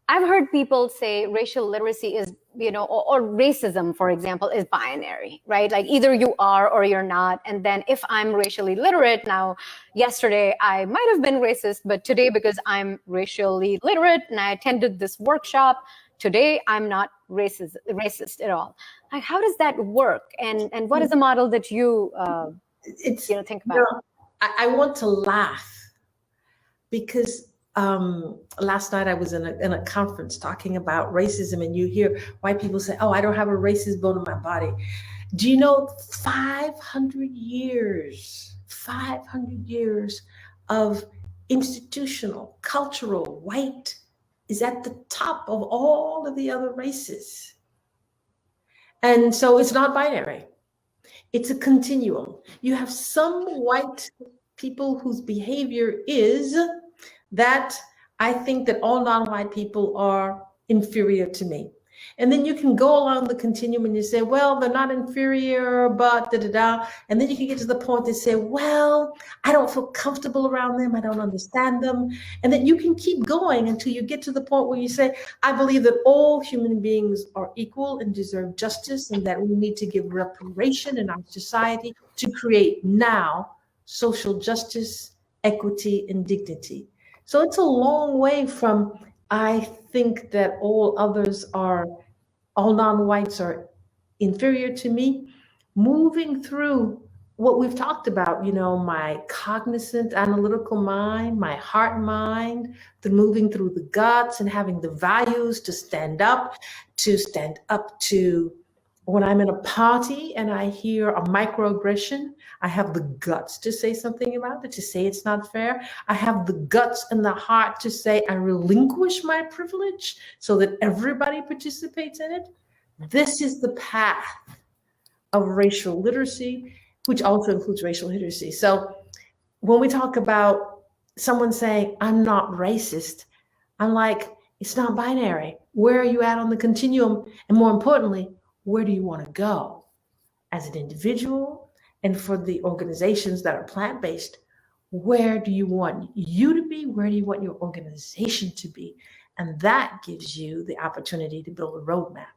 I've heard people say racial literacy is, or racism, for example, is binary, right? Like either you are or you're not. And then if I'm racially literate now, yesterday I might have been racist, but today because I'm racially literate and I attended this workshop, today I'm not racist at all. Like, how does that work? And what is the model that you think about? I want to laugh because last night I was in a conference talking about racism, and you hear white people say, "Oh, I don't have a racist bone in my body." Do you know 500 years of institutional, cultural, white is at the top of all of the other races. And so it's not binary. It's a continuum. You have some white people whose behavior is that I think that all non-white people are inferior to me. And then you can go along the continuum and you say, well, they're not inferior, but da-da-da. And then you can get to the point that say, well, I don't feel comfortable around them. I don't understand them. And then you can keep going until you get to the point where you say, I believe that all human beings are equal and deserve justice, and that we need to give reparation in our society to create now social justice, equity, and dignity. So it's a long way from, I think that all non-whites are inferior to me, moving through what we've talked about, my cognizant, analytical mind, my heart mind, moving through the guts and having the values to stand up to when I'm in a party and I hear a microaggression, I have the guts to say something about it, to say it's not fair. I have the guts and the heart to say I relinquish my privilege so that everybody participates in it. This is the path of racial literacy, which also includes racial literacy. So when we talk about someone saying, I'm not racist, I'm like, it's not binary. Where are you at on the continuum? And more importantly, where do you want to go as an individual? And for the organizations that are plant-based, where do you want you to be? Where do you want your organization to be? And that gives you the opportunity to build a roadmap.